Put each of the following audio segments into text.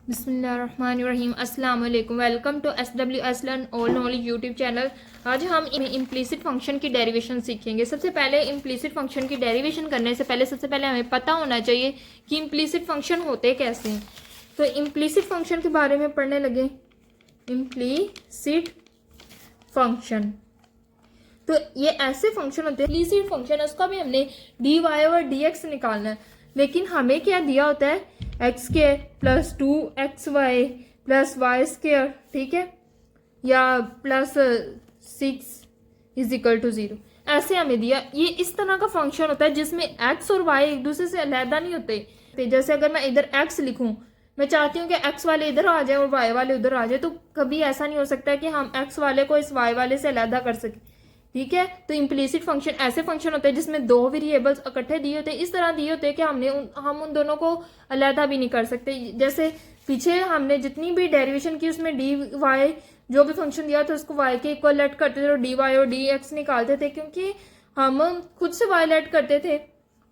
बिस्मिल्लाहिर्रहमानिर्रहीम अस्सलाम वालेकुम। Welcome to SWS learn all knowledge YouTube channel. आज हम इम्प्लिसिट फंक्शन की डेरिवेशन सीखेंगे। सबसे पहले इम्प्लिसिट फंक्शन की डेरिवेशन करने से पहले सबसे पहले हमें पता होना चाहिए कि इम्प्लिसिट फंक्शन होते कैसे हैं। तो इम्प्लिसिट फंक्शन के बारे में पढ़ने लगे। इम्प्लिसिट फंक्शन तो ये ऐसे फंक्शन होते हैं, इम्प्लिसिट फंक्शन है, उसका भी हमने dy और dx निकालना है। लेकिन हमें क्या दिया होता है, x square plus 2xy plus y square, ठीक है, या प्लस 6 इज इक्वल टू 0, ऐसे हमें दिया। ये इस तरह का फंक्शन होता है जिसमें x और y एक दूसरे से अलहदा नहीं होते। जैसे अगर मैं इधर x लिखूं, मैं चाहती हूँ कि x वाले इधर आ जाए और y वाले उधर आ जाए, तो कभी ऐसा नहीं हो सकता कि हम x वाले को इस y वाले से अलहदा कर सकें, ठीक है। तो इम्प्लिसिट फंक्शन ऐसे फंक्शन होते हैं जिसमें दो वेरिएबल्स इकट्ठे दिए होते हैं, इस तरह दिए होते हैं कि हम उन दोनों को अलहदा भी नहीं कर सकते। जैसे पीछे हमने जितनी भी डेरिवेशन की उसमें डी वाई जो भी फंक्शन दिया था उसको y के इक्वल लेट करते थे और डी वाई और डी एक्स निकालते थे, क्योंकि हम खुद से y लेट करते थे।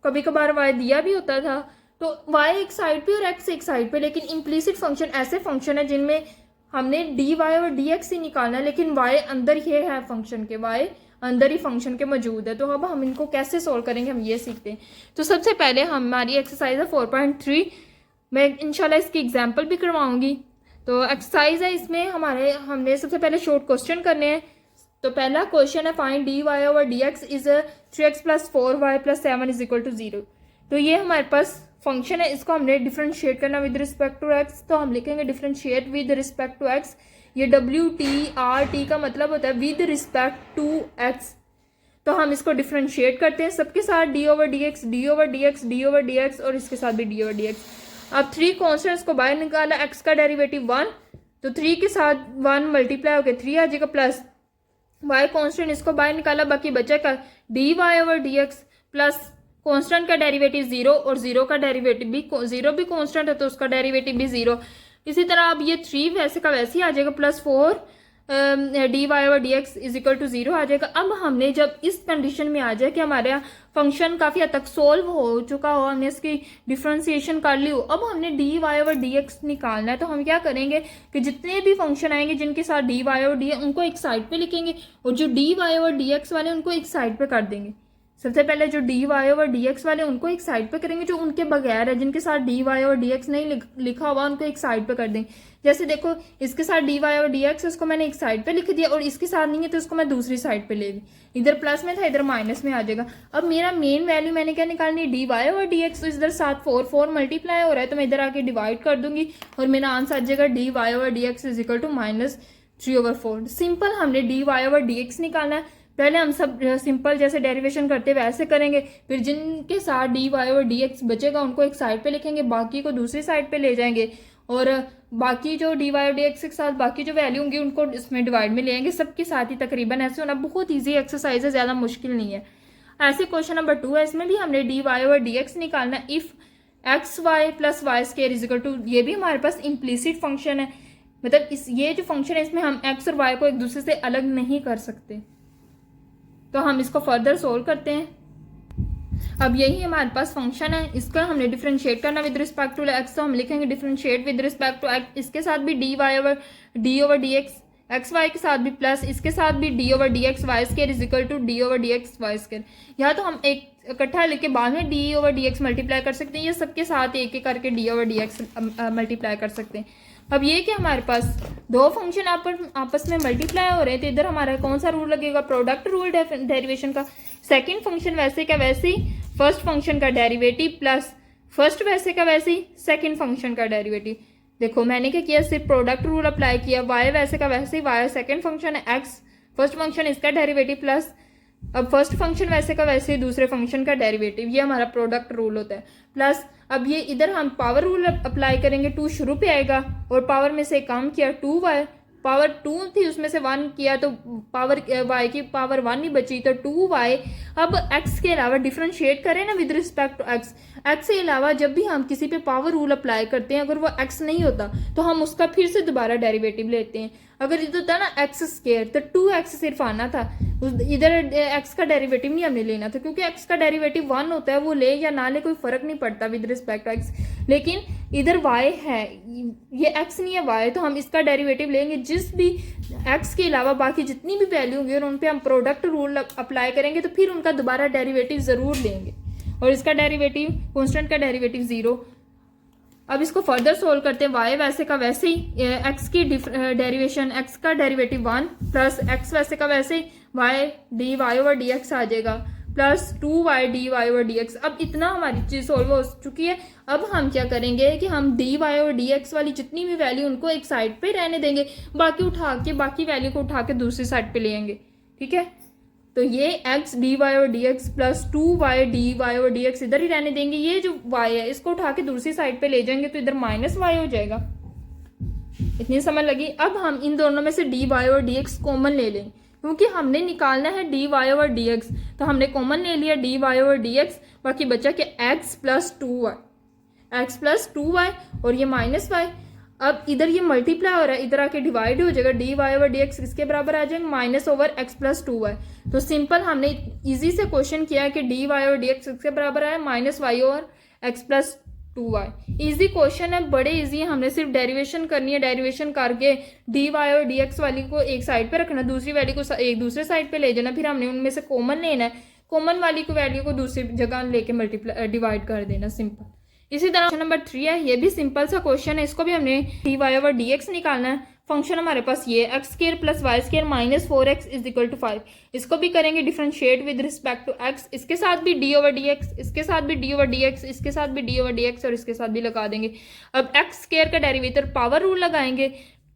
कभी कभार y दिया भी होता था, तो y एक साइड पे और x एक साइड पे। लेकिन इम्प्लिसिट फंक्शन ऐसे फंक्शन है जिनमें हमने डी वाई और डी एक्स ही निकालना है, लेकिन y अंदर ही है फंक्शन के, y अंदर ही फंक्शन के मौजूद है। तो अब हम इनको कैसे सोल्व करेंगे, हम ये सीखते हैं। तो सबसे पहले हमारी एक्सरसाइज है 4.3, मैं इंशाल्लाह इसकी एग्जांपल भी करवाऊंगी। तो एक्सरसाइज है, इसमें हमने सबसे पहले शॉर्ट क्वेश्चन करने हैं। तो पहला क्वेश्चन है, find d Y over D x is 3x plus 4y plus 7 is equal to 0। तो ये हमारे पास फंक्शन है, इसको हमने डिफ्रेंशिएट करना विद रिस्पेक्ट टू एक्स। तो हम लिखेंगे differentiate with respect to x. ये WTRT का मतलब होता है विद रिस्पेक्ट टू एक्स। तो हम इसको डिफ्रेंशिएट करते हैं सबके साथ, d over D x, D over D x, D over D x, और इसके साथ भी डी ओवर डी एक्स। अब 3 कॉन्स्टेंट्स को बाहर निकाला, एक्स का डेरिवेटिव 1, तो 3 के साथ 1 मल्टीप्लाई होकर 3 आ जाएगा, प्लस y कॉन्स्टेंट इसको बाहर निकाला, बाकी बचा का d Y over D x, plus constant का डेरिवेटिव 0 और 0 का डेरिवेटिव भी 0 भी कॉन्स्टेंट है तो उसका डेरिवेटिव भी 0। इसी तरह अब ये 3 वैसे का वैसे ही आ जाएगा, प्लस 4 डी वाई और d x is equal to 0 आ जाएगा। अब हमने जब इस कंडीशन में आ जाए कि हमारा फंक्शन काफ़ी हद तक सोल्व हो चुका हो, हमने इसकी डिफ्रेंसिएशन कर ली हो, अब हमने डी वाई और डी एक्स निकालना है। तो हम क्या करेंगे कि जितने भी फंक्शन आएंगे जिनके साथ डी वाई और डी उनको एक साइड पे लिखेंगे, और जो डी वाई और डी एक्स वाले उनको एक साइड पे कर देंगे। सबसे पहले जो डी वाई और डी एक्स वाले उनको एक साइड पे करेंगे, जो उनके बगैर है जिनके साथ डी वाई और डी एक्स नहीं लिखा हुआ उनको एक साइड पे कर देंगे। जैसे देखो, इसके साथ डी वाई और डी एक्स उसको मैंने एक साइड पे लिख दिया, और इसके साथ नहीं है तो इसको मैं दूसरी साइड पे ले ली। इधर प्लस में था, इधर माइनस में आ जाएगा। अब मेरा मेन वैल्यू मैंने क्या निकालनी है, डी वाई और डी एक्स। तो इधर साथ 4 मल्टीप्लाई हो रहा है, तो मैं इधर आके डिवाइड कर दूंगी और मेरा आंसर आ जाएगा डी वाई और d x is equal to -3/4। Simple हमने डी वाई और डी एक्स निकालना है। पहले हम सब सिंपल जैसे डेरिवेशन करते हैं वैसे करेंगे, फिर जिनके साथ डी वाई और डी एक्स बचेगा उनको एक साइड पे लिखेंगे, बाकी को दूसरी साइड पे ले जाएंगे, और बाकी जो डी वाई और डी एक्स के साथ बाकी जो वैल्यू होंगी उनको इसमें डिवाइड में ले आएंगे। सबके साथ ही तकरीबन ऐसे होना। बहुत ईजी एक्सरसाइज है, ज़्यादा मुश्किल नहीं है। ऐसे क्वेश्चन नंबर 2 है, इसमें भी हमने डी वाई और डी एक्स निकालना। If x y plus y square is equal to, ये भी हमारे पास इम्प्लिसिट फंक्शन है, मतलब ये जो फंक्शन है इसमें हम एक्स और वाई को एक दूसरे से अलग नहीं कर सकते। तो हम इसको फर्दर सोल्व करते हैं। अब यही हमारे पास फंक्शन है, इसका हमने डिफरेंशिएट करना विद रिस्पेक्ट टू एक्स। तो हम लिखेंगे differentiate with respect to x, इसके साथ भी d over D x, x y के साथ भी प्लस इसके साथ भी d over D x y square is equal to d over D x y square. या तो हम एक इकट्ठा लेके बाद में d over D x multiply कर सकते हैं, या सबके साथ एक एक करके d over D x multiply कर सकते हैं। अब ये कि हमारे पास दो फंक्शन आपस में मल्टीप्लाई हो रहे हैं, तो इधर हमारा कौन सा रूल लगेगा, प्रोडक्ट रूल डेरिवेशन का। सेकंड फंक्शन वैसे का वैसे ही फर्स्ट फंक्शन का डेरिवेटिव प्लस फर्स्ट वैसे का वैसे ही सेकंड फंक्शन का डेरिवेटिव। देखो मैंने क्या किया, सिर्फ प्रोडक्ट रूल अप्लाई किया। वाई वैसे का वैसे ही, वाई सेकंड फंक्शन है, एक्स फर्स्ट फंक्शन इसका डेरिवेटिव, प्लस अब फर्स्ट फंक्शन वैसे का वैसे ही दूसरे फंक्शन का डेरिवेटिव। ये हमारा प्रोडक्ट रूल होता है। प्लस अब ये इधर हम पावर रूल अप्लाई करेंगे, 2 शुरू पे आएगा और पावर में से कम किया 2y, पावर 2 थी उसमें से 1 किया तो पावर y की पावर 1 ही बची, तो 2y। अब x के अलावा डिफरेंशिएट करें ना with respect to x, x के अलावा जब भी हम किसी पे पावर रूल अप्लाई करते हैं, अगर वो x नहीं होता तो हम उसका फिर से दोबारा डेरिवेटिव लेते हैं। अगर ये होता ना x स्क्वायर तो 2x सिर्फ आना था, इधर एक्स का डेरिवेटिव नहीं हमने लेना था, क्योंकि एक्स का डेरिवेटिव 1 होता है, वो ले या ना ले कोई फर्क नहीं पड़ता विद रिस्पेक्ट टू एक्स। लेकिन इधर वाई है, ये एक्स नहीं है वाई, तो हम इसका डेरिवेटिव लेंगे जिस भी एक्स के अलावा बाकी जितनी भी वैल्यू होंगी और उन पर हम प्रोडक्ट रूल अप्लाई करेंगे, तो फिर उनका दोबारा डेरिवेटिव ज़रूर लेंगे। और इसका डेरिवेटिव कॉन्स्टेंट का डेरिवेटिव 0। अब इसको फर्दर सोल्व करते हैं। वाई वैसे का वैसे ही, एक्स की डेरिवेशन, एक्स का डेरिवेटिव 1 प्लस एक्स वैसे का वैसे ही y d Y over D x आ जाएगा, plus 2y d Y over D x. अब इतना हमारी चीज़ सोल्व हो चुकी है। अब हम क्या करेंगे कि हम d Y over D x वाली जितनी भी वैल्यू उनको एक साइड पे रहने देंगे, बाकी वैल्यू को उठा के दूसरी साइड पे ले आएंगे। ठीक है, तो ये x डी वाई और d x plus 2y d y और डी एक्स इधर ही रहने देंगे। ये जो y है इसको उठा के दूसरी साइड पे ले जाएंगे, तो इधर माइनस y हो जाएगा। इतनी समझ लगी। अब हम इन दोनों में से डी वाई और डी एक्स कॉमन ले लें, क्योंकि हमने निकालना है डी वाई और डी एक्स, तो हमने कॉमन ले लिया डी वाई और डी एक्स। बाकी बचा कि x प्लस 2y और ये माइनस y। अब इधर ये मल्टीप्लाई हो रहा है, इधर आके डिवाइड हो जाएगा, d Y over D x किसके बराबर आ जाएंगे, minus over x plus 2y। तो सिंपल हमने इजी से क्वेश्चन किया है कि d Y over D x किसके बराबर आया, minus y over x plus 2y। Easy question है, बड़े इजी है। हमने सिर्फ डेरिवेशन करनी है, डेरिवेशन करके डी वाई और डी एक्स वाली को एक साइड पे रखना, दूसरी वैल्यू को एक दूसरे साइड पे ले जाना, फिर हमने उनमें से कॉमन लेना है, कॉमन वाली को वैल्यू को दूसरी जगह लेके मल्टीप्लाई डिवाइड कर देना, सिंपल। इसी तरह क्वेश्चन नंबर 3 है, ये भी सिंपल सा क्वेश्चन है, इसको भी हमने d Y over D x निकालना है। फंक्शन हमारे पास ये x square plus y square minus 4x is equal to 5। इसको भी करेंगे differentiate with respect to x, इसके साथ भी डी ओवर डी एक्स, इसके साथ भी डी ओवर डी एक्स, इसके साथ भी डी ओवर डी एक्स और इसके साथ भी लगा देंगे। अब एक्स स्क्वायर का डेरिवेटिव पावर रूल लगाएंगे,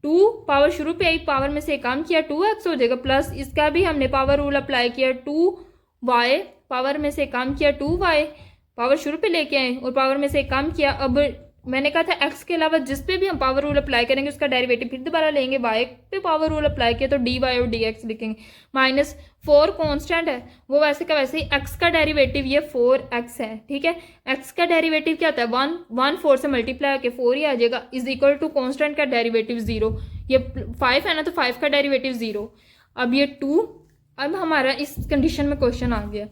2 पावर शुरू पे आई, पावर में से काम किया 2x हो जाएगा, प्लस इसका भी हमने पावर रूल अप्लाई किया 2y, पावर में से काम किया 2y, पावर शुरू पे लेके आए और पावर में से काम किया। अब मैंने कहा था x के अलावा जिस पे भी हम पावर रूल अप्लाई करेंगे उसका डेरिवेटिव फिर दोबारा लेंगे, y पे पावर रूल अप्लाई किया तो डी वाई और डी एक्स लिखेंगे। माइनस 4 कॉन्स्टेंट है, वो वैसे का वैसे ही, x का डेरिवेटिव ये 4x है। ठीक है, x का डेरिवेटिव क्या होता है, 1 4 से मल्टीप्लाई होकर 4 ही आ जाएगा, इज इक्वल टू कॉन्स्टेंट का डेरिवेटिव 0। ये 5 है ना, तो 5 का डेरिवेटिव 0। अब ये 2, अब हमारा इस कंडीशन में क्वेश्चन आ गया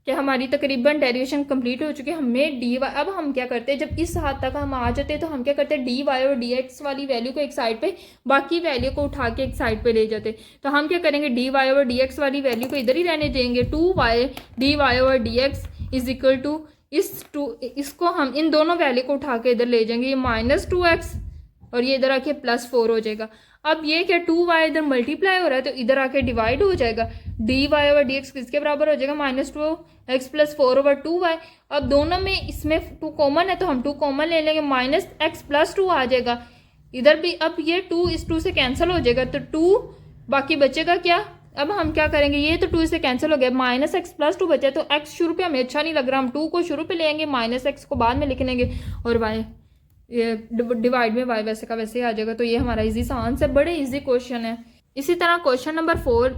कि हमारी तकरीबन डेरिवेशन कंप्लीट हो चुकी है। हमें डी वाई, अब हम क्या करते हैं, जब इस हद तक हम आ जाते हैं तो हम क्या करते हैं, डी वाई और डी एक्स वाली वैल्यू को एक साइड पे, बाकी वैल्यू को उठा के एक साइड पे ले जाते हैं। तो हम क्या करेंगे, डी वाई और डी एक्स वाली वैल्यू को इधर ही रहने देंगे, 2y डी वाई और d x is equal to इसको हम इन दोनों वैल्यू को उठा के इधर ले जाएंगे, ये माइनस 2x और ये इधर आके प्लस 4 हो जाएगा। अब ये क्या 2y इधर मल्टीप्लाई हो रहा है तो इधर आके डिवाइड हो जाएगा, d Y over D x किसके बराबर हो जाएगा, minus 2x plus 4 over 2y। अब दोनों में इसमें 2 कॉमन है तो हम 2 कॉमन ले लेंगे, माइनस x प्लस 2 आ जाएगा इधर भी। अब ये 2 इस 2 से कैंसिल हो जाएगा तो 2 बाकी बचेगा क्या। अब हम क्या करेंगे, ये तो 2 से कैंसिल हो गया, माइनस x प्लस 2 बचा, तो x शुरू पे हमें अच्छा नहीं लग रहा, हम 2 को शुरू पे लेंगे, माइनस x को बाद में लिख लेंगे और y ये डिवाइड में y वैसे का वैसे आ जाएगा। तो ये हमारा इजी सा आंसर, बड़े इजी क्वेश्चन है। इसी तरह क्वेश्चन नंबर 4,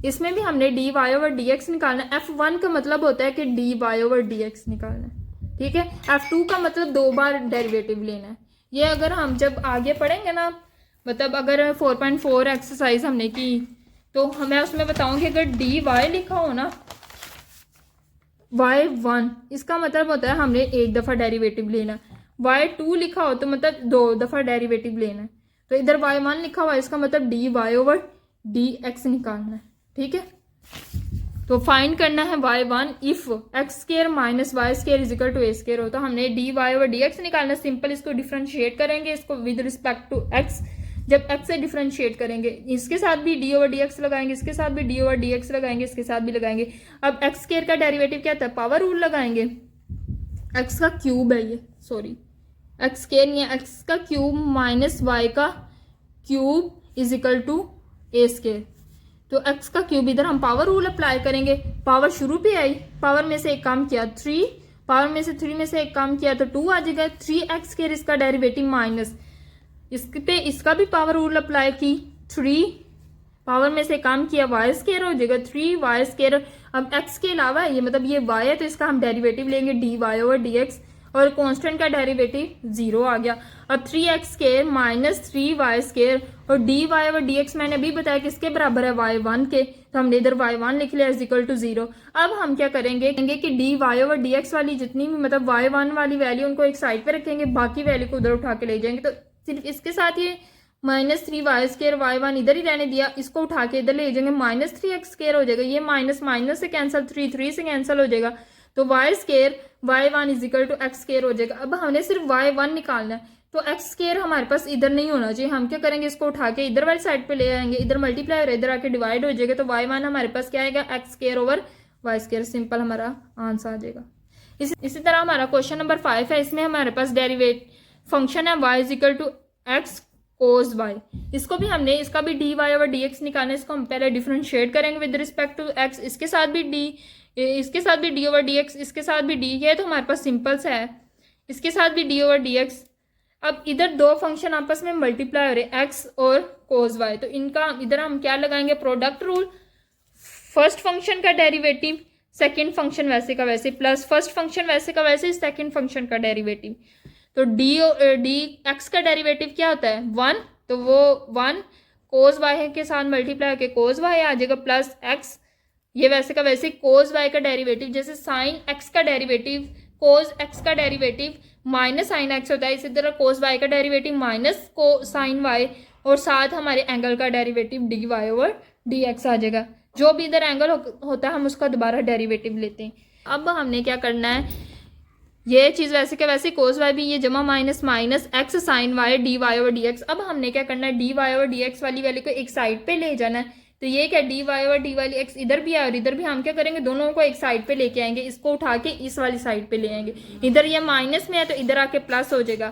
इसमें भी हमने d Y over D x निकालना है। F1 का मतलब होता है कि d Y over D x निकालना है। ठीक है, F2 का मतलब 2 बार डेरिवेटिव लेना है। ये अगर हम जब आगे पढ़ेंगे ना, मतलब अगर 4.4 एक्सरसाइज हमने की तो हमें उसमें बताऊंगी, अगर डी वाई लिखा हो ना y1, इसका मतलब होता है हमने एक दफ़ा डेरिवेटिव लेना। y2 लिखा हो तो मतलब 2 दफ़ा डेरिवेटिव लेना है। तो इधर y1 लिखा हुआ है, इसका मतलब d Y over D x निकालना है। ठीक है, तो फाइंड करना है y1 if x square minus y square is equal to a square हो। तो हमने d Y over D x निकालना, सिंपल इसको डिफ्रेंशिएट करेंगे, इसको विद रिस्पेक्ट टू एक्स। जब x से डिफरेंशिएट करेंगे, इसके साथ भी डी ओवर डी एक्स लगाएंगे, इसके साथ भी डी ओवर डी एक्स लगाएंगे, इसके साथ भी लगाएंगे। अब एक्स स्क्वायर का डेरिवेटिव क्या था, पावर रूल लगाएंगे, एक्स का क्यूब है ये, सॉरी एक्स स्क्वायर नहीं है, एक्स का क्यूब माइनस वाई का cube is equal to a square. तो एक्स का क्यूब इधर हम पावर रूल अप्लाई करेंगे, पावर शुरू पे आई, पावर में से एक काम किया 3, पावर में से 3 में से एक काम किया तो 2 आ जाएगा, 3x स्क्वायर इसका डेरिवेटिव माइनस इस पे इसका भी पावर रूल अप्लाई की, 3 पावर में से काम किया वाई स्क्वायर हो जाएगा 3y स्क्वायर। अब x के अलावा ये मतलब ये y है तो इसका हम डेरिवेटिव लेंगे d Y over D x, और कांस्टेंट का डेरिवेटिव 0 आ गया। अब 3x square minus 3y square और dy और dx मैंने अभी बताया किसके बराबर है, y1 के, तो हमने इधर y1 लिख लिया इज इक्वल टू 0। अब हम क्या करेंगे कि dy और dx वाली जितनी भी मतलब y1 वाली वैल्यू उनको एक साइड पे रखेंगे, बाकी वैल्यू को उधर उठा के ले जाएंगे। तो सिर्फ इसके साथ ये माइनस 3y स्क्वायर y1 इधर ही रहने दिया, इसको उठा के इधर ले जाएंगे, माइनस 3x स्क्वायर हो जाएगा, ये माइनस माइनस से कैंसिल, 3 से कैंसिल हो जाएगा, तो y square y1 is equal to x square हो जाएगा। अब हमने सिर्फ y1 निकालना है, तो एक्स स्क्वायर हमारे पास इधर नहीं होना चाहिए। हम क्या करेंगे, इसको उठा के इधर वाली साइड पे ले आएंगे, इधर मल्टीप्लाई और इधर आके डिवाइड हो जाएगा, तो y1 हमारे पास क्या आएगा, x square over y square. Simple हमारा आंसर आ जाएगा। इसी तरह हमारा क्वेश्चन नंबर 5 है, इसमें हमारे पास डेरिवेट फंक्शन है y is equal to x cos y. इसको भी हमने, इसका भी dy ओवर dx निकालना है, इसको हम पहले डिफरेंशिएट करेंगे विद रिस्पेक्ट टू x, इसके साथ भी d ओवर dx, इसके साथ भी d, ये तो हमारे पास सिंपल सा है, इसके साथ भी d ओवर dx। अब इधर दो फंक्शन आपस में मल्टीप्लाई हो रहे x और कोस वाई, तो इनका इधर हम क्या लगाएंगे, प्रोडक्ट रूल। फर्स्ट फंक्शन का डेरिवेटिव सेकेंड फंक्शन वैसे का वैसे प्लस फर्स्ट फंक्शन वैसे का वैसे सेकेंड फंक्शन का डेरिवेटिव। तो डी एक्स का डेरिवेटिव क्या होता है, 1, तो वो 1 कोस वाई के साथ मल्टीप्लाई करके कोस वाई आ जाएगा, प्लस एक्स, ये वैसे का वैसे कोस वाई का डेरिवेटिव, जैसे साइन एक्स का डेरिवेटिव कोस एक्स का डेरिवेटिव माइनस साइन एक्स होता है, इसी तरह कोस वाई का डेरिवेटिव माइनस को साइन वाई, और साथ हमारे एंगल का derivative d Y over D x आ जाएगा। जो भी इधर एंगल होता है हम उसका दोबारा डेरिवेटिव लेते हैं। अब हमने क्या करना है, ये चीज़ वैसे के वैसे कोस वाई भी, ये जमा minus minus x sine y d Y over D x. अब हमने क्या करना है, d Y over D x वाली वैल्यू को एक साइड पे ले जाना है, तो ये क्या डी वाई ओवर डी वाली एक्स इधर भी है और इधर भी, हम क्या करेंगे, दोनों को एक साइड पे लेके आएंगे, इसको उठा के इस वाली साइड पे ले आएंगे, इधर ये माइनस में है तो इधर आके प्लस हो जाएगा,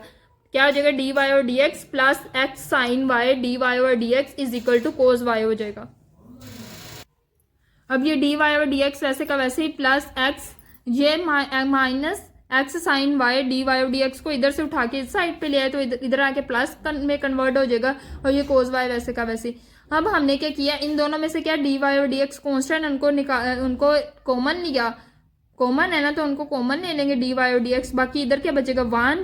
क्या हो जाएगा, d Y over D x plus x sine y d Y over D x is equal to cos y हो जाएगा। अब ये डी वाई ओवर डी एक्स वैसे का वैसे ही प्लस एक्स, ये minus x sine y d Y over D x को इधर से उठा के इस साइड पे ले आए, तो इधर आके प्लस में कन्वर्ट हो जाएगा, और ये कोस वाई वैसे का वैसे। अब हमने क्या किया, इन दोनों में से क्या डी वाई और डी एक्स कॉन्स्टेंट उनको कॉमन लिया, कॉमन है ना, तो उनको कॉमन ले लेंगे डी वाई और डी एक्स, बाकी इधर क्या बचेगा, 1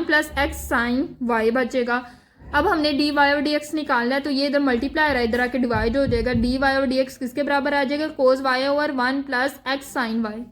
प्लस एक्स साइन वाई बचेगा। अब हमने डी वाई और डी एक्स निकालना है, तो ये इधर मल्टीप्लाई हो रहा है, इधर आके डिवाइड हो जाएगा, डी वाई और डी एक्स किसके बराबर आ जाएगा, cos y over 1 plus x sine y.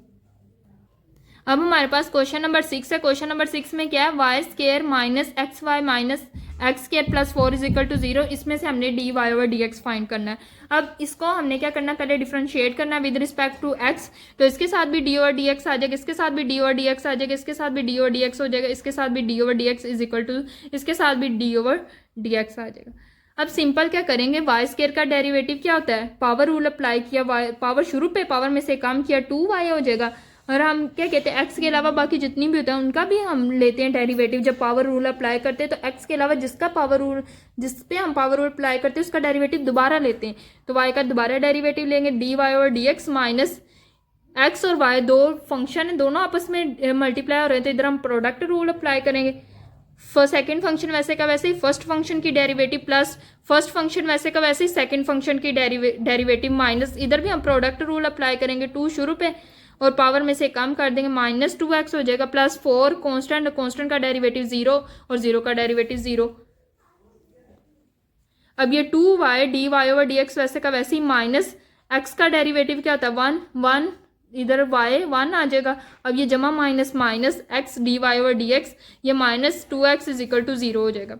अब हमारे पास क्वेश्चन नंबर 6 है। क्वेश्चन नंबर 6 में क्या है, y square minus x y minus x square plus 4 is equal to 0। इसमें से हमने d Y over D x find करना है। अब इसको हमने क्या करना है, पहले डिफरेंशिएट करना है विद रिस्पेक्ट टू एक्स, तो इसके साथ भी डी ओवर डी एक्स आ जाएगा, इसके साथ भी डी ओवर डी एक्स आ जाएगा, इसके साथ भी डी ओवर डी एक्स हो जाएगा, इसके साथ भी d over D x is equal to, इसके साथ भी डी ओवर डी एक्स आ जाएगा। अब सिंपल क्या करेंगे, वाई स्क्वायर का डेरिवेटिव क्या होता है, पावर रूल अप्लाई किया, वाई पावर शुरू पे पावर में से कम किया, 2y हो जाएगा, और हम क्या कहते हैं, एक्स के अलावा बाकी जितनी भी होता है उनका भी हम लेते हैं डेरिवेटिव। जब पावर रूल अप्लाई करते हैं तो एक्स के अलावा जिस पे हम पावर रूल अप्लाई करते हैं उसका डेरिवेटिव दोबारा लेते हैं, तो वाई का दोबारा डेरिवेटिव लेंगे, d Y over D x minus x और वाई दो फंक्शन है, दोनों आपस में मल्टीप्लाई हो रहे हैं, तो इधर हम प्रोडक्ट रूल अप्लाई करेंगे। सेकेंड फंक्शन वैसे का वैसे ही फर्स्ट फंक्शन की डेरिवेटिव प्लस फर्स्ट फंक्शन वैसे का वैसे ही सेकेंड फंक्शन की डेरिवेटिव माइनस, इधर भी हम प्रोडक्ट रूल अप्लाई करेंगे, 2 शुरू पे और पावर में से कम कर देंगे, माइनस 2x हो जाएगा, प्लस 4 कांस्टेंट का डेरिवेटिव 0 और 0 का डेरिवेटिव 0। अब ये 2y d Y over D x वैसे का वैसे ही माइनस x का डेरिवेटिव क्या होता है, 1 इधर y 1 आ जाएगा। अब ये जमा minus minus x d Y over D x, ये minus 2x is equal to 0 हो जाएगा।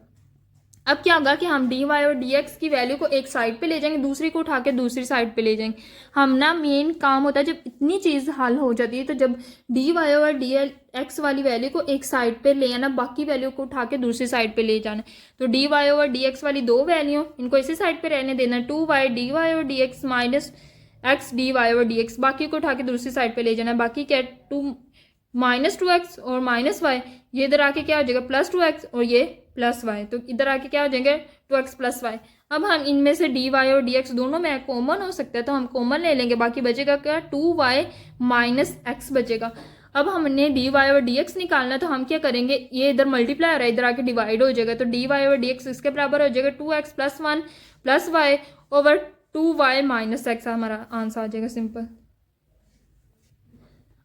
अब क्या होगा कि हम डी वाई और डी एक्स की वैल्यू को एक साइड पे ले जाएंगे, दूसरी को उठा के दूसरी साइड पे ले जाएंगे। हम ना मेन काम होता है जब इतनी चीज़ हल हो जाती है, तो जब डी वाई और डी एक्स वाली वैल्यू को एक साइड पे ले आना, बाकी वैल्यू को उठा के दूसरी साइड पे ले जाना। तो d Y over D x वाली दो वैल्यू इनको इसी साइड पे रहने देना, 2y डी वाई और d x minus x d y और डी एक्स, बाकी को उठा के दूसरी साइड पे ले जाना। बाकी क्या, माइनस 2x और माइनस वाई, ये इधर आके क्या हो जाएगा, प्लस 2x और ये प्लस वाई, तो इधर आके क्या हो जाएंगे 2x प्लस वाई। अब हम इनमें से डी वाई और डी एक्स दोनों में कॉमन हो सकता है, तो हम कॉमन ले लेंगे, बाकी बचेगा क्या, 2y माइनस एक्स बचेगा। अब हमने डी वाई और डी एक्स निकालना, तो हम क्या करेंगे, ये इधर मल्टीप्लाई हो रहा है, इधर आके डिवाइड हो जाएगा, तो डी वाई और डी एक्स इसके बराबर हो जाएगा 2x plus 1 plus y over 2y minus x, हमारा आंसर आ जाएगा सिंपल।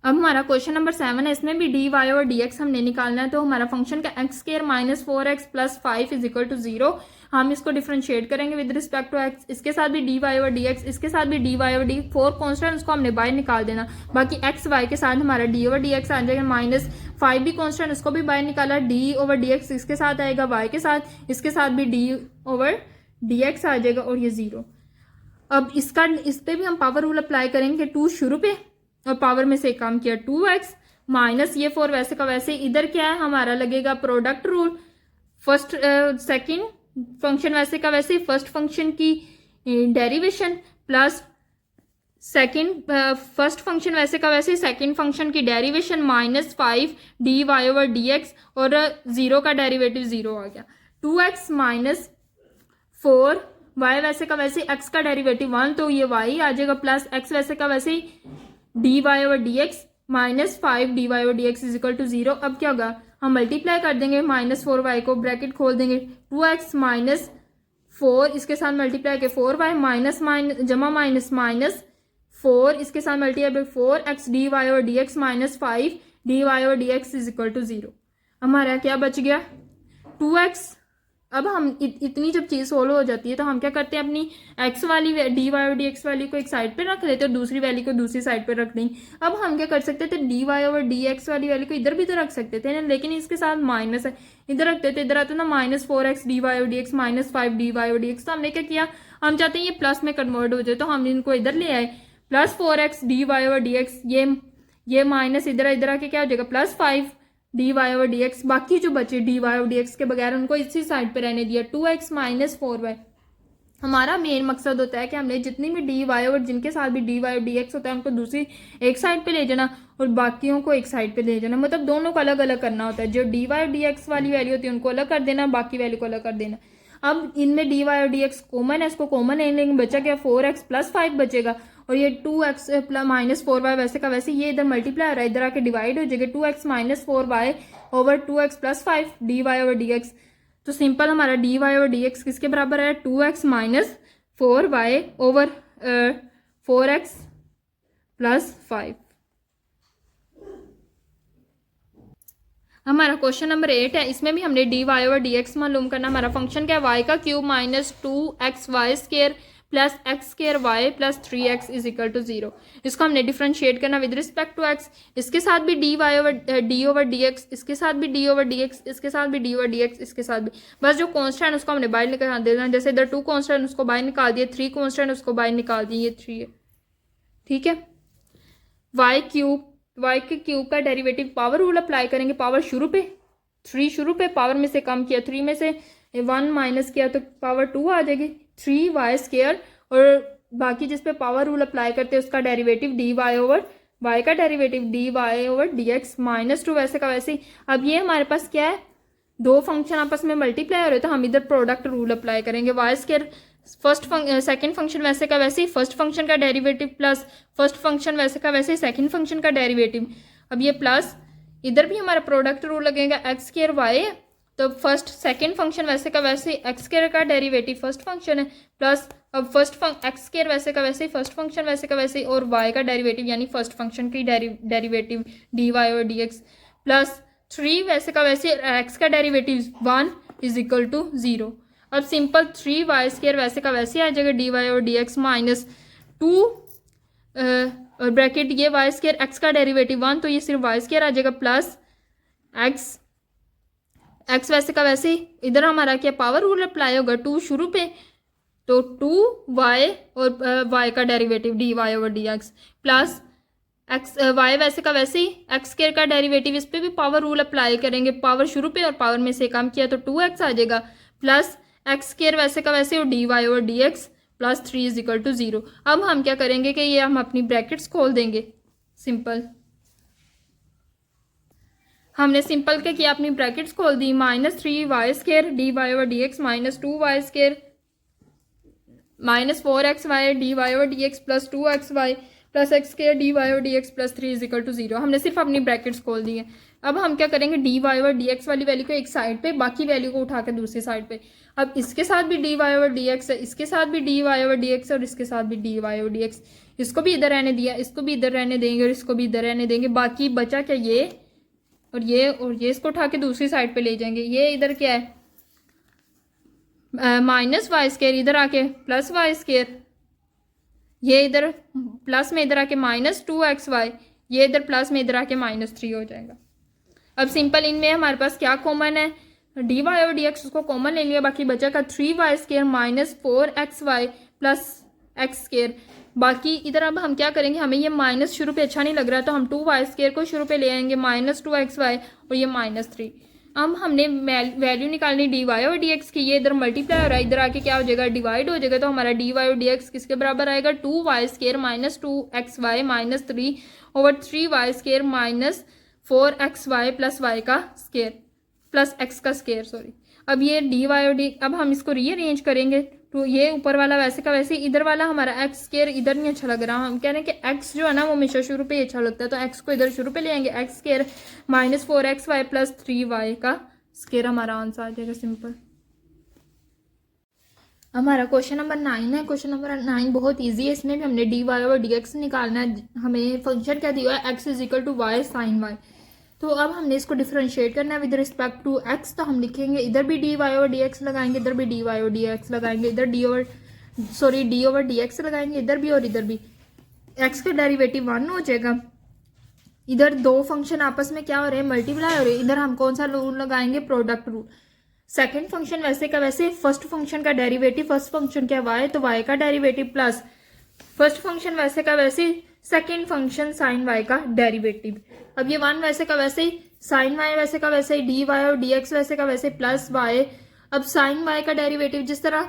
अब हमारा क्वेश्चन नंबर 7 है, इसमें भी डी वाई और डी एक्स हमने निकालना है। तो हमारा फंक्शन का x square minus 4x plus 5 is equal to 0। हम इसको डिफ्रेंशिएट करेंगे विद रिस्पेक्ट टू एक्स। इसके साथ भी डी वाई और डी एक्स, इसके साथ भी डी वाई और डी, 4 कॉन्स्टेंट उसको हमने बाहर निकाल देना। बाकी एक्स वाई के साथ हमारा डी ओवर डी एक्स आ जाएगा, माइनस 5 भी कॉन्स्टेंट उसको भी बाहर निकाला, डी ओवर डी एक्स इसके साथ आएगा, वाई के साथ, इसके साथ भी डी ओवर डी एक्स आ जाएगा और ये 0। अब इसका इस पर भी हम पावर रूल अप्लाई करेंगे, 2 शुरू पे और पावर में से काम किया 2x माइनस ये 4 वैसे का वैसे। इधर क्या है हमारा लगेगा product rule, first second function वैसे का वैसे, फर्स्ट फंक्शन की derivation plus second first function वैसे का वैसे, सेकंड फंक्शन की derivation minus 5 d Y over D x और 0 का डेरिवेटिव 0 आ गया। 2x माइनस 4 y वैसे का वैसे, x का डेरिवेटिव 1 तो ये y आ जाएगा, प्लस x वैसे का वैसे d Y over D x minus 5 d Y over D x is equal to 0। अब क्या होगा, हम मल्टीप्लाई कर देंगे माइनस 4y को, ब्रैकेट खोल देंगे, 2x माइनस 4 इसके साथ मल्टीप्लाई के 4y माइनस माइनस जमा माइनस माइनस 4 इसके साथ multiply 4x d Y over D x minus 5 d Y over D x is equal to 0। हमारा क्या बच गया 2x। अब हम इतनी जब चीज़ सोल्व हो जाती है तो हम क्या करते हैं, अपनी x वाली डी वाई और डी एक्स वैल्यू को एक साइड पे रख लेते हैं और दूसरी वैल्यू को दूसरी साइड पे रख देंगे। अब हम क्या कर सकते थे, d Y over D x वाली वैल्यू को इधर भी तो रख सकते थे ना, लेकिन इसके साथ माइनस है, इधर रखते थे, इधर आता ना माइनस 4x डी वाई और d x minus 5 d y और डी एक्स। तो हमने क्या किया, हम चाहते हैं ये प्लस में कन्वर्ट हो जाए तो हम इनको इधर ले आए, plus 4x d Y over D x, ये माइनस इधर आके क्या हो जाएगा plus 5 d Y over D x. बाकी जो बचे d Y over D x के बगैर उनको इसी साइड पे रहने दिया, 2x माइनस 4y। हमारा मेन मकसद होता है कि हमने जितनी भी डी वाई ओवर जिनके साथ भी डी वाई और डी एक्स होता है उनको दूसरी एक साइड पे ले जाना और बाकियों को एक साइड पे ले जाना, मतलब दोनों को अलग अलग करना होता है। जो डी वाई और डी एक्स वाली वैल्यू होती है उनको अलग कर देना, बाकी वैल्यू को अलग कर देना। अब इनमें डी वाई और डी एक्स कॉमन है, इसको कॉमन है, लेकिन बचा क्या 4x प्लस 5 बचेगा और ये 2x प्लस माइनस 4y वैसे का वैसे, ये इधर मल्टीप्लाई हो रहा है, इधर आके डिवाइड हो जाएगा, 2x minus 4y over 2x plus 5 d Y over D x. तो सिंपल हमारा d Y over D x किसके बराबर है, 2x minus 4y over 4x plus 5। हमारा क्वेश्चन नंबर 8 है, इसमें भी हमने d Y over D x मालूम करना। हमारा फंक्शन क्या है, वाई का cube minus 2x y square plus x square y plus 3x is equal to 0। इसको हमने डिफ्रेंशिएट करना विद रिस्पेक्ट टू एक्स। इसके साथ भी d Y over D x, इसके साथ भी डी ओवर डी एक्स, इसके साथ भी डी ओवर डी एक्स, इसके साथ भी, बस जो कॉन्स्टेंट उसको हमने बाहर निकाल देना। जैसे इधर 2 कॉन्स्टेंट उसको बाहर निकाल दिए, 3 कॉन्स्टेंट उसको बाहर निकाल दिए, ये 3 है, ठीक है। वाई के क्यूब का डेरिवेटिव पावर रूल अप्लाई करेंगे, पावर शुरू पे 3 शुरू पे, पावर में से कम किया, 3 में से 1 माइनस किया तो पावर 2 आ जाएगी, 3y स्क्वायर, और बाकी जिस पे पावर रूल अप्लाई करते हैं उसका derivative d Y over y का derivative d Y over D x minus 2 वैसे का वैसे ही। अब ये हमारे पास क्या है, 2 फंक्शन आपस में मल्टीप्लाई हो रहे तो हम इधर प्रोडक्ट रूल अप्लाई करेंगे, वाई स्क्वायर सेकंड फंक्शन वैसे का वैसे ही, फर्स्ट फंक्शन का डेरिवेटिव प्लस फर्स्ट फंक्शन वैसे का वैसे ही सेकंड फंक्शन का डेरिवेटिव। अब ये प्लस इधर भी हमारा प्रोडक्ट रूल लगेगा, एक्स स्क्वायर वाई तो फर्स्ट सेकंड फंक्शन वैसे का वैसे ही, एक्स स्क्वायर का डेरिवेटिव फर्स्ट फंक्शन है, प्लस अब एक्स स्क्वायर वैसे का वैसे ही, फर्स्ट फंक्शन वैसे का वैसे ही, और वाई का डेरिवेटिव यानी फर्स्ट फंक्शन की डेरिवेटिव डी वाई और डी एक्स, प्लस 3 वैसे का वैसे, एक्स का डेरिवेटिव 1 इज इक्वल टू 0। अब सिंपल 3y स्क्वायर वैसे का वैसे आ जाएगा डी वाई और डी एक्स माइनस 2 और ब्रैकेट ये y स्क्वायर, एक्स का डेरिवेटिव 1 तो ये सिर्फ y स्क्वायर आ जाएगा, प्लस एक्स वैसे का वैसे ही, इधर हमारा क्या पावर रूल अप्लाई होगा, 2 शुरू पे तो 2y और y का derivative d Y over D x, plus x y वैसे का वैसे ही, एक्स स्क्वायर का डेरिवेटिव, इस पर भी पावर रूल अप्लाई करेंगे, पावर शुरू पे और पावर में से कम किया तो 2x आ जाएगा, प्लस एक्स स्क्वायर वैसे का वैसे और d Y over D x plus 3 is equal to 0। अब हम क्या करेंगे कि ये हम अपनी ब्रैकेट्स खोल देंगे, सिंपल हमने सिंपल क्या किया, अपनी ब्रैकेट्स खोल दी, minus 3y square d Y over D x minus 2y square minus 4xy d Y over D x plus 2xy plus x square d y और d x plus 3 is equal to 0। हमने सिर्फ अपनी brackets खोल दी है। अब हम क्या करेंगे, डी वाई और डी एक्स वाली वैल्यू को एक साइड पे, बाकी वैल्यू को उठा के दूसरी साइड पे। अब इसके साथ भी डी वाई और डी एक्स है, इसके साथ भी डी वाई और डी एक्स और इसके साथ भी डी वाई और डी एक्स। इसको भी इधर रहने दिया, इसको भी इधर रहने देंगे और इसको भी इधर रहने देंगे। बाकी बचा क्या, ये और ये और ये, इसको उठा के दूसरी साइड पे ले जाएंगे। ये इधर क्या है, माइनस वाई स्क्वायर, इधर आके प्लस वाई स्क्वायर, ये इधर प्लस में इधर आके माइनस 2xy, ये इधर प्लस में इधर आके -3 हो जाएगा। अब सिंपल इनमें हमारे पास क्या कॉमन है, डी वाई और डी एक्स, उसको कॉमन ले लिया, बाकी बचा का 3y square minus 4xy plus x square. बाकी इधर अब हम क्या करेंगे, हमें ये माइनस शुरू पे अच्छा नहीं लग रहा, तो हम 2y स्क्वायर को शुरू पे ले आएंगे, -2xy और ये -3। अब हमने वैल्यू निकालनी डी वाई और डी एक्स की, ये इधर मल्टीप्लाई हो रहा है, इधर आके क्या हो जाएगा, डिवाइड हो जाएगा। तो हमारा डी वाई और डी एक्स किसके बराबर आएगा, 2y square minus 2xy minus 3 over 3y square minus 4xy plus y का स्क्वायर प्लस x का स्क्वायर, सॉरी। अब ये डी वाई और डी, अब हम इसको रीअरेंज करेंगे तो ये ऊपर वाला वैसे का वैसे, इधर वाला हमारा एक्स स्क्वायर इधर नहीं अच्छा लग रहा। हम कह रहे हैं कि एक्स जो है ना वो हमेशा शुरू पे ही अच्छा लगता है, तो एक्स को इधर शुरू पे ले आएंगे, x square minus 4xy plus 3y का स्क्वायर हमारा आंसर आ जाएगा, सिंपल। हमारा क्वेश्चन नंबर 9 है। क्वेश्चन नंबर 9 बहुत इजी है, इसमें भी हमने डी वाई और डी एक्स निकालना है। हमें फंक्शन क्या दिया है, x is equal to y sine y. तो अब हमने इसको डिफरेंशिएट करना है विद रिस्पेक्ट टू एक्स। तो हम लिखेंगे इधर भी डी वाई और डी एक्स लगाएंगे, इधर भी डी वाई और डी एक्स लगाएंगे, इधर डी ओवर डी एक्स लगाएंगे, इधर भी और इधर भी। एक्स का डेरिवेटिव 1 हो जाएगा। इधर दो फंक्शन आपस में क्या हो रहे हैं, मल्टीप्लाई हो रहे हैं। इधर हम कौन सा रूल लगाएंगे, प्रोडक्ट रूल। सेकेंड फंक्शन वैसे का वैसे, फर्स्ट फंक्शन का डेरिवेटिव, फर्स्ट फंक्शन क्या वाई, तो वाई का डेरिवेटिव प्लस फर्स्ट फंक्शन वैसे का वैसे सेकेंड फंक्शन साइन वाई का डेरिवेटिव। अब ये 1 वैसे का वैसे ही, साइन वाई वैसे का वैसे ही, डी वाई और डी एक्स वैसे का वैसे प्लस वाई। अब साइन वाई का डेरिवेटिव, जिस तरह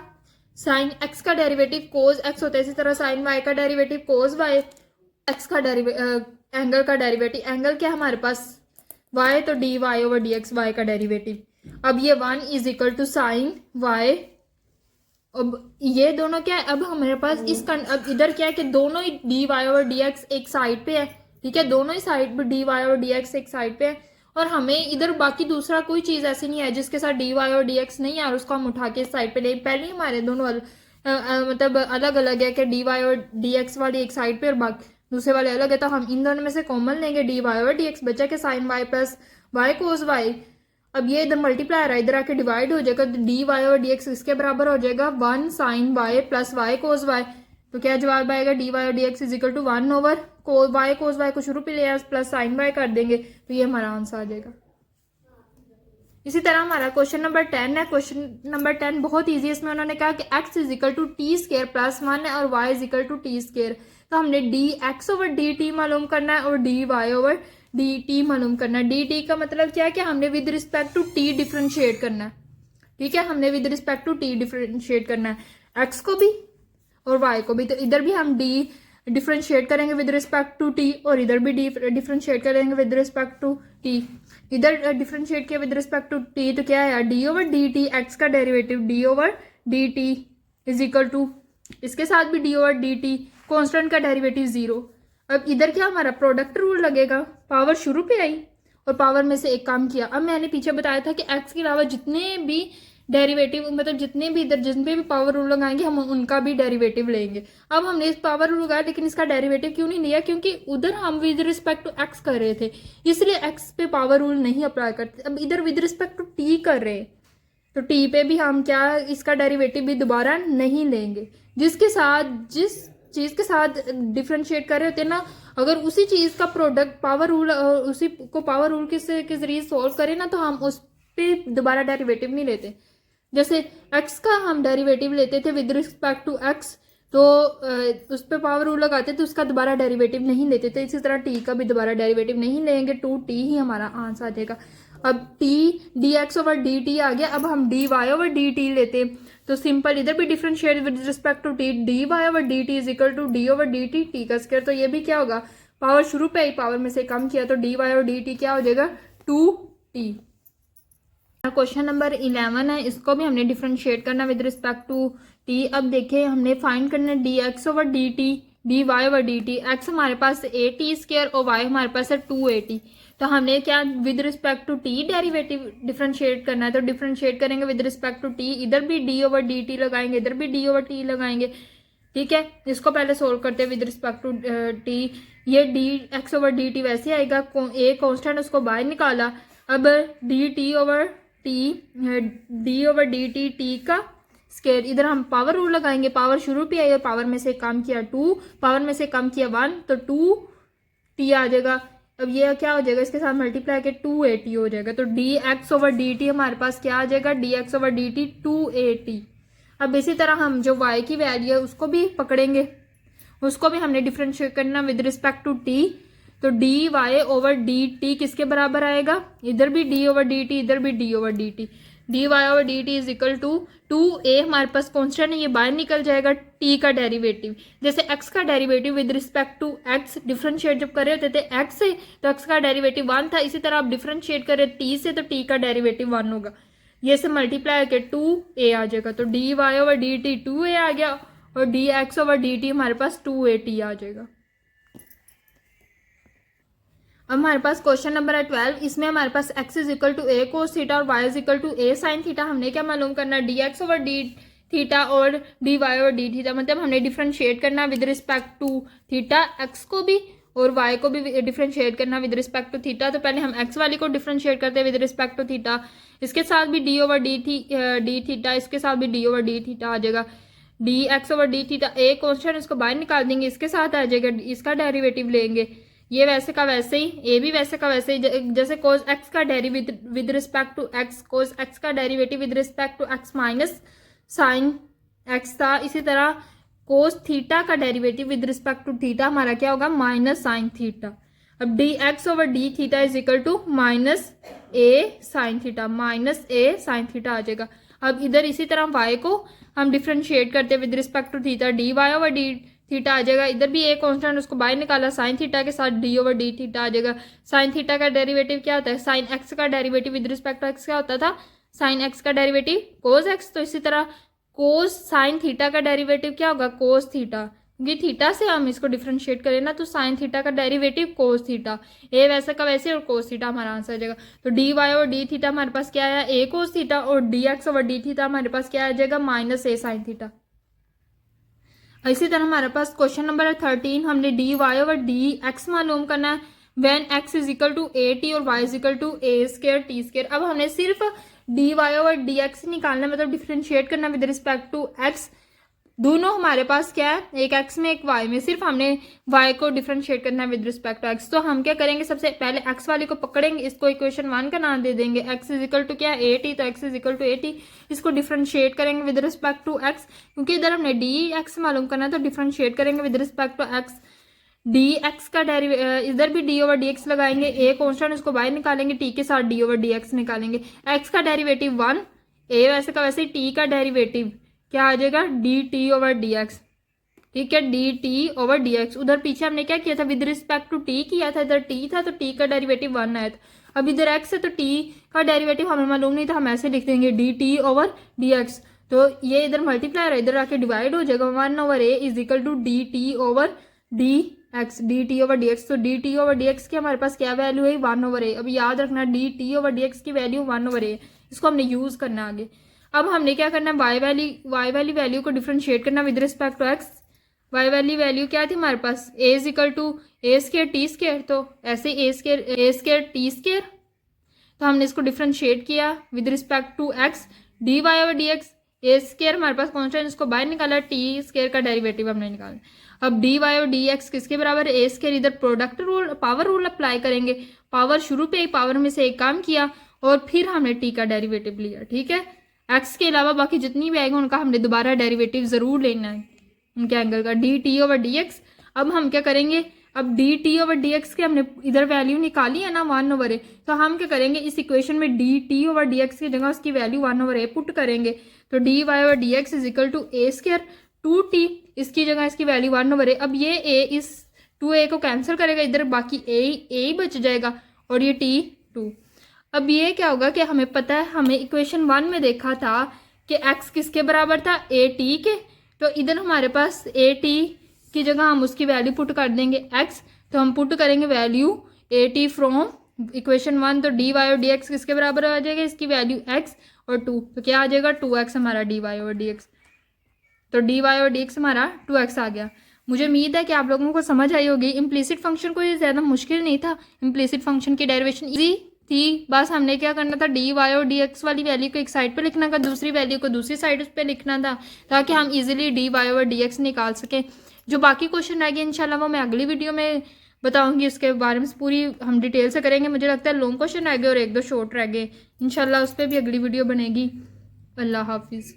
साइन एक्स का डेरिवेटिव कोज एक्स होता है, इसी तरह साइन वाई का डेरिवेटिव कोज वाई। एक्स का एंगल का डेरिवेटिव, एंगल क्या हमारे पास वाई, तो d Y over D x y का डेरिवेटिव। अब ये 1 is equal to sine y. अब ये दोनों क्या है, अब हमारे पास अब इधर क्या है कि दोनों ही डी वाई और डी एक्स एक साइड पे है, ठीक है, दोनों ही साइड पे डी वाई और डी एक्स एक साइड पे है। और हमें इधर बाकी दूसरा कोई चीज ऐसी नहीं है जिसके साथ डी वाई और डी एक्स नहीं है और उसको हम उठा के इस साइड पे ले। पहले हमारे दोनों मतलब अलग अलग है कि डी वाई और डी एक्स वाली एक साइड पे और बाकी दूसरे वाले अलग है, तो हम इन दोनों में से कॉमन लेंगे, डी वाई और डी एक्स बचा के sign y plus y cos Y. अब ये इधर मल्टीप्लाई आ रहा है, इधर आके डिवाइड हो जाएगा, तो डी वाई और डी एक्स इसके बराबर हो जाएगा 1 sine y plus y cos y. तो क्या जवाब आएगा, डी वाई और d x is equal to 1 over y cos y को शुरू पे ले प्लस साइन वाई कर देंगे, तो ये हमारा आंसर आ जाएगा। इसी तरह हमारा क्वेश्चन नंबर 10 है। क्वेश्चन नंबर 10 बहुत ईजी है। इसमें उन्होंने कहा कि x is equal to t square plus 1 और y is equal to t square. तो हमने d x over d t मालूम करना है और d Y over d t मालूम करना है। डी टी का मतलब क्या है कि हमने with respect to t differentiate करना है, ठीक है, हमने with respect to t differentiate करना है, एक्स को भी और वाई को भी। तो इधर भी हम डी डिफरेंशिएट करेंगे विद रिस्पेक्ट टू टी और इधर भी डी डिफरेंशिएट करेंगे विद रिस्पेक्ट टू टी। इधर डिफरेंशिएट किया विद रिस्पेक्ट टू टी, तो क्या है, d over d t, x का derivative d over d t is equal to, इसके साथ भी d over d t, constant का डेरिवेटिव 0। अब इधर क्या हमारा प्रोडक्ट रूल लगेगा, पावर शुरू पे आई और पावर में से एक काम किया। अब मैंने पीछे बताया था कि एक्स के अलावा जितने भी डेरिवेटिव, मतलब जितने भी इधर जिन पे भी पावर रूल लगाएंगे हम उनका भी डेरिवेटिव लेंगे। अब हमने इस पावर रूल लगाया, लेकिन इसका डेरिवेटिव क्यों नहीं लिया, क्योंकि उधर हम विद रिस्पेक्ट टू एक्स कर रहे थे, इसलिए एक्स पे पावर रूल नहीं अप्लाई करते। अब इधर विद रिस्पेक्ट टू टी कर रहे हैं, तो टी पे भी हम क्या इसका डेरिवेटिव भी दोबारा नहीं लेंगे। जिसके साथ जिस चीज के साथ डिफरेंशिएट कर रहे होते हैं ना, अगर उसी चीज का प्रोडक्ट पावर रूल, उसी को पावर रूल के जरिए सोल्व करें ना, तो हम उस पे दोबारा डेरिवेटिव नहीं लेते। जैसे x का हम डेरिवेटिव लेते थे विद रिस्पेक्ट टू x, तो उस पर पावर रूल लगाते तो उसका दोबारा डेरिवेटिव नहीं लेते थे। इसी तरह t का भी दोबारा डेरिवेटिव नहीं लेंगे, 2t ही हमारा आंसर आ जाएगा। अब t d x over d t आ गया। अब हम d Y over d t लेते, तो सिंपल इधर भी differentiate with respect to t, d Y over d t is equal to d over d t, t का स्क्वायर। तो ये भी क्या होगा, पावर शुरू पे आई, पावर में से कम किया, तो डी वाई और डी टी क्या हो जाएगा, 2t। क्वेश्चन नंबर 11 है, इसको भी हमने डिफरेंशिएट करना विद रिस्पेक्ट टू टी। अब देखिए हमने फाइंड करना d x over d t d Y over d t. X हमारे पास ए टी स्क्वायर और वाई हमारे पास है 2at। तो हमने क्या with respect to t derivative differentiate करना है, तो डिफरेंशिएट करेंगे विद रिस्पेक्ट टू टी। इधर भी डी ओवर डी टी लगाएंगे, इधर भी डी ओवर टी लगाएंगे, ठीक है। इसको पहले सोल्व करते हैं विद रिस्पेक्ट टू टी। ये D x over d T वैसे आएगा, ए कॉन्स्टेंट उसको बाहर निकाला। अब D t over d T का स्केयर, इधर हम पावर रूल लगाएंगे। पावर शुरू पे आई और पावर में से कम किया 2, पावर में से कम किया 1, तो 2t आ जाएगा। अब ये क्या हो जाएगा, इसके साथ मल्टीप्लाई के 2at हो जाएगा। तो D x over d t हमारे पास क्या आ जाएगा, D x over d T 2at। अब इसी तरह हम जो y की वैल्यू है उसको भी पकड़ेंगे, उसको भी हमने डिफरेंशिएट करना विद रिस्पेक्ट टू t। तो d Y over d t किसके बराबर आएगा, इधर भी डी ओवर डी टी, इधर भी d over d t. D Y over d t is equal to 2a हमारे पास कॉन्स्टेंट है, ये बाहर निकल जाएगा। t का डेरिवेटिव, जैसे x का derivative with respect to x differentiate जब कर रहे होते थे x से, तो x का डेरिवेटिव 1 था। इसी तरह आप डिफरेंशिएट कर रहे t से, तो t का डेरिवेटिव 1 होगा। ये से मल्टीप्लाई करके 2a आ जाएगा। तो d Y over d t 2a आ गया और d x over d t हमारे पास 2at आ जाएगा। अब हमारे पास क्वेश्चन नंबर है 12। इसमें हमारे पास x is equal to a cos theta और y is equal to a sine theta. हमने क्या मालूम करना, d x over d theta और d Y over d theta, मतलब हमने डिफरेंशिएट करना with respect to theta, x को भी और y को भी डिफरेंशिएट करना विद रिस्पेक्ट टू थीटा। तो पहले हम x वाली को डिफरेंशिएट करते हैं विद रिस्पेक्ट टू थीटा, इसके साथ भी डी ओवर डी थीटा, इसके साथ भी डी ओवर डी थीटा आ जाएगा। D x over d theta a constant, इसको बाहर निकाल देंगे, इसके साथ आ जाएगा, इसका डेरिवेटिव लेंगे। ये वैसे का वैसे ही, ए भी वैसे का वैसे ही। जैसे कोस एक्स का derivative with respect to x, cos x का derivative with respect to x minus sine x था, इसी तरह कोस थीटा का derivative with respect to theta हमारा क्या होगा, माइनस साइन थीटा। अब d x over d theta is equal to minus a sine theta, minus a sine theta आ जाएगा। अब इधर इसी तरह वाई को हम डिफरेंशिएट करते हैं with respect to theta, d Y over d theta आ जाएगा। इधर भी ए कांस्टेंट, उसको बाहर निकाला, साइन थीटा के साथ डी ओवर डी थीटा आ जाएगा। साइन थीटा का डेरिवेटिव क्या होता है, साइन एक्स का derivative with respect to x क्या होता था, साइन एक्स का डेरिवेटिव कोस एक्स। तो इसी तरह कोस साइन थीटा का डेरिवेटिव क्या होगा, कोस थीटा, क्योंकि थीटा से हम इसको डिफरेंशिएट करें ना, तो साइन थीटा का डेरिवेटिव कोस थीटा। ए वैसे का वैसे और कोस थीटा हमारा आंसर आ जाएगा। तो डी वाई और डी थीटा हमारे पास क्या आया, ए कोस थीटा, और d x over d theta हमारे पास क्या आ जाएगा, माइनस ए साइन थीटा। इसी तरह हमारे पास क्वेश्चन नंबर 13। हमने d Y over D x मालूम करना है when x is equal to a t और y is equal to a square t square. अब हमने सिर्फ d Y over D x निकालना, मतलब डिफरेंशिएट करना विद रिस्पेक्ट टू एक्स। दोनों हमारे पास क्या है, एक एक्स में एक वाई में, सिर्फ हमने वाई को डिफरेंशिएट करना है विद रिस्पेक्ट टू एक्स। तो हम क्या करेंगे, सबसे पहले एक्स वाली को पकड़ेंगे, इसको इक्वेशन 1 का नाम दे देंगे। एक्स इज इक्वल टू क्या है, ए टी, तो x is equal to a t. इसको डिफरेंशिएट करेंगे विद रिस्पेक्ट टू एक्स, क्योंकि इधर हमने डी एक्स मालूम करना है, तो डिफरेंशिएट करेंगे with respect to x. D x का इधर भी डी ओवर डी एक्स लगाएंगे, ए कॉन्स्टेंट उसको बाहर निकालेंगे, टी के साथ डी ओवर डी एक्स निकालेंगे। एक्स का डेरिवेटिव 1, ए वैसे का वैसे, टी का डेरिवेटिव क्या आ जाएगा, D t over D x, ठीक है, D t over D x. उधर पीछे हमने क्या किया था, विद रिस्पेक्ट टू टी किया था, इधर टी था तो टी का डेरिवेटिव 1 आया था। अब इधर एक्स है तो टी का डेरिवेटिव हमें मालूम नहीं था, हम ऐसे लिख देंगे D t over D x. तो ये इधर मल्टीप्लाई है, इधर आके डिवाइड हो जाएगा, 1 over a is equal to d t over D x, d t over D x. तो d t over D x की हमारे पास क्या वैल्यू है, 1 ओवर ए। अब याद रखना D t over D x की वैल्यू 1 ओवर ए, इसको हमने यूज करना आगे। अब हमने क्या करना है, वाई वाली वैल्यू को डिफरेंशिएट करना with respect to x. Y वाली वैल्यू क्या थी हमारे पास, a is equal to a square t square, तो ऐसे ए स्क्वायर टी स्क्वायर। तो हमने इसको डिफरेंशिएट किया with respect to x, d Y over D x, a square हमारे पास कॉन्स्टेंट, इसको बाहर निकाला, टी स्क्वायर का डेरिवेटिव हमने निकाला। अब डी वाई और डी एक्स किसके बराबर है, ए स्क्वायर। इधर product rule, power rule apply करेंगे, पावर शुरू पे पावर में से एक काम किया और फिर हमने टी का डेरिवेटिव लिया, ठीक है। एक्स के अलावा बाकी जितनी भी आएगी उनका हमने दोबारा डेरिवेटिव जरूर लेना है, उनके एंगल का, D t over D x. अब हम क्या करेंगे, अब D t over D x के हमने इधर वैल्यू निकाली है ना 1 ओवर ए, तो हम क्या करेंगे, इस इक्वेशन में D t over D x की जगह उसकी वैल्यू 1 ओवर ए पुट करेंगे। तो d Y over D x is equal to a square 2t, इसकी जगह इसकी वैल्यू 1 ओवर ए। अब ये ए इस 2a को कैंसिल करेगा, इधर बाकी ए ही बच जाएगा और ये t 2। अब ये क्या होगा कि हमें पता है, हमें इक्वेशन 1 में देखा था कि x किसके बराबर था, ए टी के। तो इधर हमारे पास ए टी की जगह हम उसकी वैल्यू पुट कर देंगे x, तो हम पुट करेंगे वैल्यू 80 फ्रॉम इक्वेशन 1, तो dy और dx किसके बराबर आ जाएगा, इसकी वैल्यू x और 2, तो क्या आ जाएगा 2x हमारा dy और dx, तो dy और dx हमारा 2x आ गया। मुझे उम्मीद है कि आप लोगों को समझ आई होगी। इम्प्लिसिट फंक्शन कोई ज़्यादा मुश्किल नहीं था, इम्प्लिसिट फंक्शन की डेरिवेशन इजी थी। बस हमने क्या करना था, dy और dx वाली वैल्यू को एक साइड पे लिखना था, दूसरी वैल्यू को दूसरी साइड पे लिखना था, ताकि हम इजीली dy और dx निकाल सकें। जो बाकी क्वेश्चन रह गए इंशाल्लाह वो मैं अगली वीडियो में बताऊंगी, उसके बारे में पूरी हम डिटेल से करेंगे। मुझे लगता है लॉन्ग क्वेश्चन रह गए और 1-2 शॉर्ट रह गए, इंशाल्लाह उस पर भी अगली वीडियो बनेगी। अल्लाह हाफिज़।